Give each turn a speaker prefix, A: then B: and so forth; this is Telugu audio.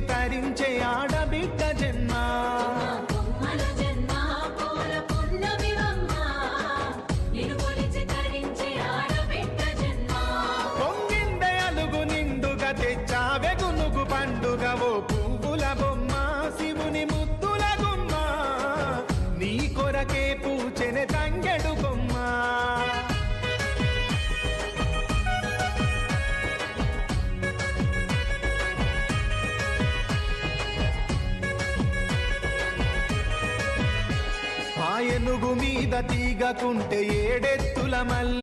A: తరించే ఆడబిడ్డ జన్మ. పొంగిందే అలుగు నిండుగా తెచ్చావే గునుగు పండుగ ఓ పువ్వుల బొమ్మ శివుని ముద్దుల గుమ్మ. నీ కొరకే పూచెనే తంగెడు బొమ్మ. ఏనుగు మీద తీగకుంటే ఏడెత్తుల మల్లి